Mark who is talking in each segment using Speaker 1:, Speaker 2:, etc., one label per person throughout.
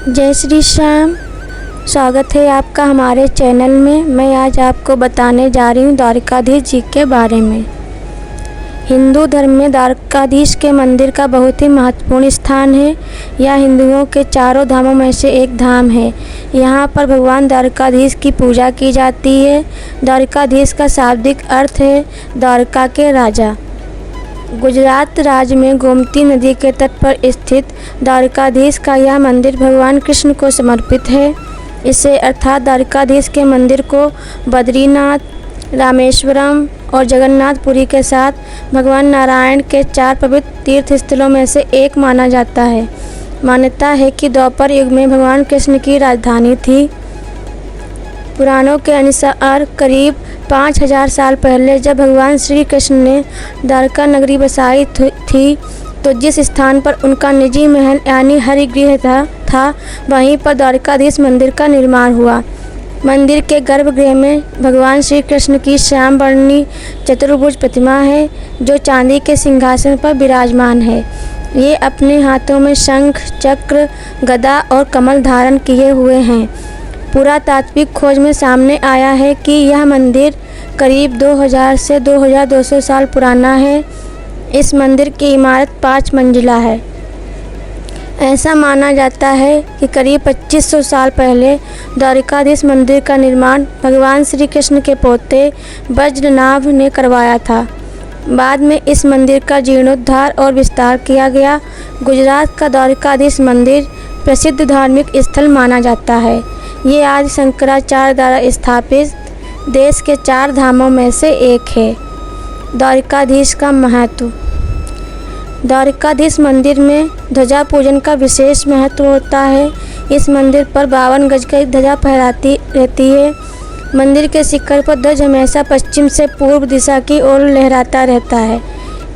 Speaker 1: जय श्री श्याम। स्वागत है आपका हमारे चैनल में। मैं आज आपको बताने जा रही हूँ द्वारकाधीश जी के बारे में। हिंदू धर्म में द्वारकाधीश के मंदिर का बहुत ही महत्वपूर्ण स्थान है। यह हिंदुओं के चारों धामों में से एक धाम है। यहाँ पर भगवान द्वारकाधीश की पूजा की जाती है। द्वारकाधीश का शाब्दिक अर्थ है द्वारका के राजा। गुजरात राज्य में गोमती नदी के तट पर स्थित द्वारकाधीश का यह मंदिर भगवान कृष्ण को समर्पित है। इसे अर्थात द्वारकाधीश के मंदिर को बद्रीनाथ, रामेश्वरम और जगन्नाथपुरी के साथ भगवान नारायण के 4 पवित्र तीर्थ स्थलों में से एक माना जाता है। मान्यता है कि द्वापर युग में भगवान कृष्ण की राजधानी थी। पुराणों के अनुसार करीब 5000 साल पहले जब भगवान श्री कृष्ण ने द्वारका नगरी बसाई थी तो जिस स्थान पर उनका निजी महल यानी हरिगृह था वहीं पर द्वारकाधीश मंदिर का निर्माण हुआ। मंदिर के गर्भगृह में भगवान श्री कृष्ण की श्याम वर्णी चतुर्भुज प्रतिमा है जो चांदी के सिंहासन पर विराजमान है। ये अपने हाथों में शंख, चक्र, गदा और कमल धारण किए हुए हैं। पुरातात्विक खोज में सामने आया है कि यह मंदिर करीब 2000 से 2200 साल पुराना है। इस मंदिर की इमारत 5 मंजिला है। ऐसा माना जाता है कि करीब 2500 साल पहले द्वारकाधीश मंदिर का निर्माण भगवान श्री कृष्ण के पोते वज्रनाभ ने करवाया था। बाद में इस मंदिर का जीर्णोद्धार और विस्तार किया गया। गुजरात का द्वारकाधीश मंदिर प्रसिद्ध धार्मिक स्थल माना जाता है। ये आदि शंकराचार्य द्वारा स्थापित देश के 4 धामों में से एक है। द्वारकाधीश का महत्व। द्वारकाधीश मंदिर में ध्वजा पूजन का विशेष महत्व होता है। इस मंदिर पर 52 गज की ध्वजा फहराती रहती है। मंदिर के शिखर पर ध्वज हमेशा पश्चिम से पूर्व दिशा की ओर लहराता रहता है।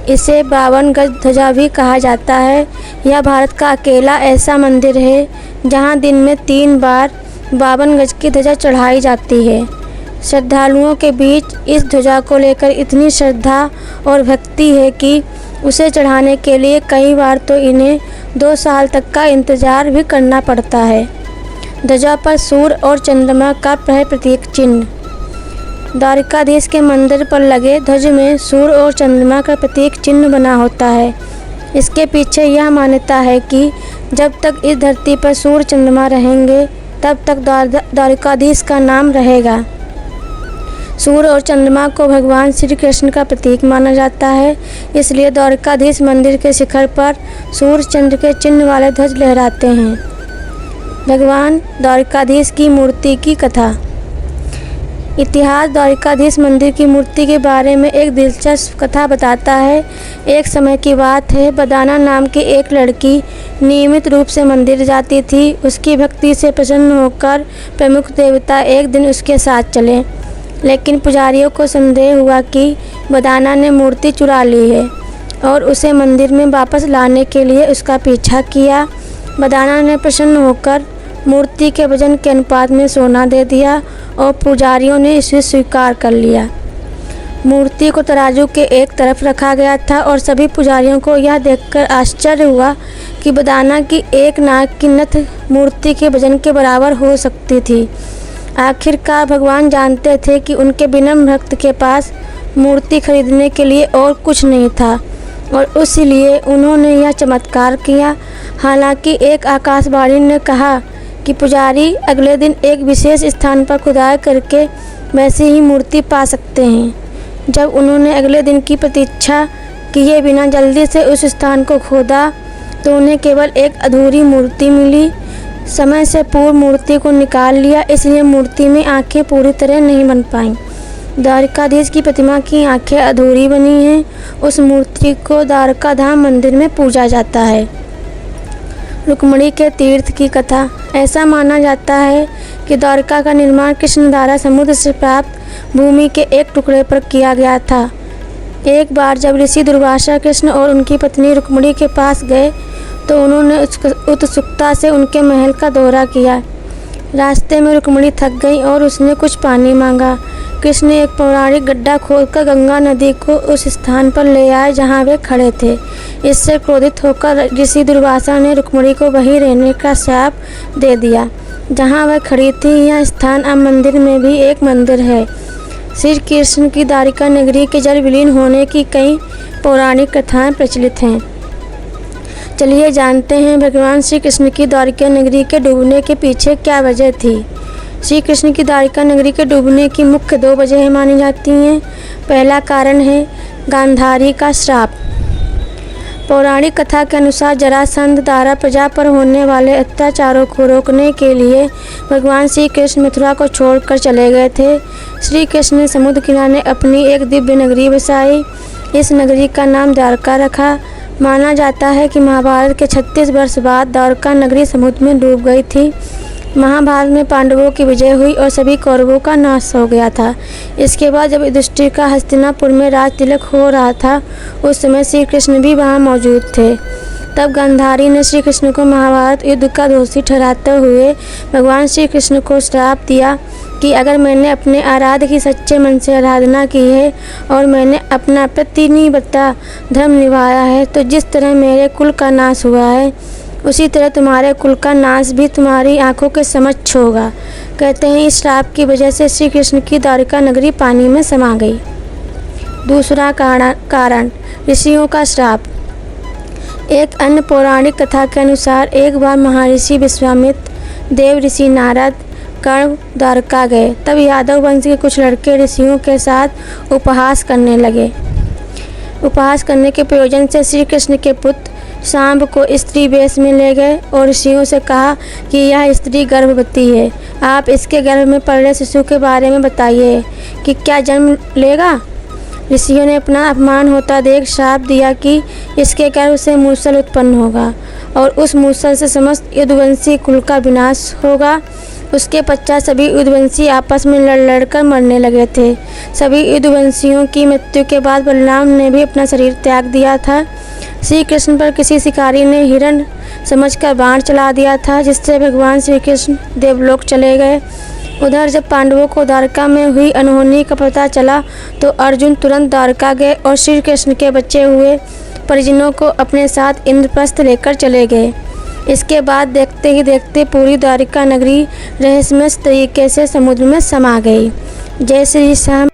Speaker 1: इसे 52 गज ध्वजा भी कहा जाता है। यह भारत का अकेला ऐसा मंदिर है जहां दिन में 3 बार 52 गज की ध्वजा चढ़ाई जाती है। श्रद्धालुओं के बीच इस ध्वजा को लेकर इतनी श्रद्धा और भक्ति है कि उसे चढ़ाने के लिए कई बार तो इन्हें 2 साल तक का इंतजार भी करना पड़ता है। ध्वजा पर सूर्य और चंद्रमा का प्रतीक चिन्ह। द्वारकाधीश के मंदिर पर लगे ध्वज में सूर्य और चंद्रमा का प्रतीक चिन्ह बना होता है। इसके पीछे यह मान्यता है कि जब तक इस धरती पर सूर्य चंद्रमा रहेंगे तब तक द्वारकाधीश का नाम रहेगा। सूर्य और चंद्रमा को भगवान श्री कृष्ण का प्रतीक माना जाता है। इसलिए द्वारकाधीश मंदिर के शिखर पर सूर्य चंद्र के चिन्ह वाले ध्वज लहराते हैं। भगवान द्वारकाधीश की मूर्ति की कथा। इतिहास द्वारकाधीश मंदिर की मूर्ति के बारे में एक दिलचस्प कथा बताता है। एक समय की बात है, बदाना नाम की एक लड़की नियमित रूप से मंदिर जाती थी। उसकी भक्ति से प्रसन्न होकर प्रमुख देवता एक दिन उसके साथ चले, लेकिन पुजारियों को संदेह हुआ कि बदाना ने मूर्ति चुरा ली है और उसे मंदिर में वापस लाने के लिए उसका पीछा किया। बदाना ने प्रसन्न होकर मूर्ति के वजन के अनुपात में सोना दे दिया और पुजारियों ने इसे स्वीकार कर लिया। मूर्ति को तराजू के एक तरफ रखा गया था और सभी पुजारियों को यह देखकर आश्चर्य हुआ कि बदाना की एक नाक की नथ मूर्ति के वजन के बराबर हो सकती थी। आखिरकार भगवान जानते थे कि उनके विनम्र भक्त के पास मूर्ति खरीदने के लिए और कुछ नहीं था और इसलिए उन्होंने यह चमत्कार किया। हालांकि एक आकाशवाणी ने कहा कि पुजारी अगले दिन एक विशेष स्थान पर खुदाई करके वैसी ही मूर्ति पा सकते हैं। जब उन्होंने अगले दिन की प्रतीक्षा किए बिना जल्दी से उस स्थान को खोदा तो उन्हें केवल एक अधूरी मूर्ति मिली। समय से पूर्व मूर्ति को निकाल लिया, इसलिए मूर्ति में आंखें पूरी तरह नहीं बन पाईं। द्वारकाधीश की प्रतिमा की आंखें अधूरी बनी हैं। उस मूर्ति को द्वारका धाम मंदिर में पूजा जाता है। रुक्मिणी के तीर्थ की कथा। ऐसा माना जाता है कि द्वारका का निर्माण कृष्ण द्वारा समुद्र से प्राप्त भूमि के एक टुकड़े पर किया गया था। एक बार जब ऋषि दुर्वासा कृष्ण और उनकी पत्नी रुक्मिणी के पास गए तो उन्होंने उत्सुकता से उनके महल का दौरा किया। रास्ते में रुक्मिणी थक गई और उसने कुछ पानी मांगा, कृष्ण एक पौराणिक गड्ढा खोदकर गंगा नदी को उस स्थान पर ले आए जहाँ वे खड़े थे। इससे क्रोधित होकर ऋषि दुर्वासा ने रुक्मिणी को वहीं रहने का श्राप दे दिया जहाँ वह खड़ी थी। यह स्थान अब मंदिर में भी एक मंदिर है। श्री कृष्ण की द्वारिका नगरी के जल विलीन होने की कई पौराणिक कथाएं प्रचलित हैं। चलिए जानते हैं भगवान श्री कृष्ण की द्वारिका नगरी के डूबने के पीछे क्या वजह थी। श्री कृष्ण की द्वारिका नगरी के डूबने की मुख्य 2 वजहें मानी जाती हैं। पहला कारण है गांधारी का श्राप। पौराणिक कथा के अनुसार जरासंध द्वारा प्रजा पर होने वाले अत्याचारों को रोकने के लिए भगवान श्री कृष्ण मथुरा को छोड़कर चले गए थे। श्री कृष्ण ने समुद्र किनारे अपनी एक दिव्य नगरी बसाई। इस नगरी का नाम द्वारका रखा। माना जाता है कि महाभारत के 36 वर्ष बाद द्वारका नगरी समुद्र में डूब गई थी। महाभारत में पांडवों की विजय हुई और सभी कौरवों का नाश हो गया था। इसके बाद जब युधिष्ठिर का हस्तिनापुर में राज तिलक हो रहा था, उस समय श्री कृष्ण भी वहां मौजूद थे। तब गांधारी ने श्री कृष्ण को महाभारत युद्ध का दोषी ठहराते हुए भगवान श्री कृष्ण को श्राप दिया कि अगर मैंने अपने आराध्य की सच्चे मन से आराधना की है और मैंने अपना प्रतिनिबद्धता धर्म निभाया है, तो जिस तरह मेरे कुल का नाश हुआ है, उसी तरह तुम्हारे कुल का नाश भी तुम्हारी आंखों के समक्ष होगा। कहते हैं इस श्राप की वजह से श्री कृष्ण की द्वारिका नगरी पानी में समा गई। दूसरा कारण ऋषियों का श्राप। एक अन्य पौराणिक कथा के अनुसार एक बार महर्षि विश्वामित्र, देव ऋषि नारद, कर्ण द्वारका गए। तब यादव वंश के कुछ लड़के ऋषियों के साथ उपहास करने लगे। उपहास करने के प्रयोजन से श्री कृष्ण के पुत्र सांब को स्त्री वेश में ले गए और ऋषियों से कहा कि यह स्त्री गर्भवती है। आप इसके गर्भ में पड़ रहे शिशु के बारे में बताइए कि क्या जन्म लेगा। ऋषियों ने अपना अपमान होता देख श्राप दिया कि इसके गर्भ से मूसल उत्पन्न होगा और उस मूसल से समस्त यदुवंशी कुल का विनाश होगा। उसके पश्चात सभी यदुवंशी आपस में लड़ कर मरने लगे थे। सभी यदुवंशियों की मृत्यु के बाद बलराम ने भी अपना शरीर त्याग दिया था। श्री कृष्ण पर किसी शिकारी ने हिरण समझकर बाण चला दिया था, जिससे भगवान श्री कृष्ण देवलोक चले गए। उधर जब पांडवों को द्वारका में हुई अनहोनी का पता चला तो अर्जुन तुरंत द्वारका गए और श्री कृष्ण के बचे हुए परिजनों को अपने साथ इंद्रप्रस्थ लेकर चले गए। इसके बाद देखते ही देखते पूरी द्वारिका नगरी रहस्यमय तरीके से समुद्र में समा गई। जय श्री श्याम।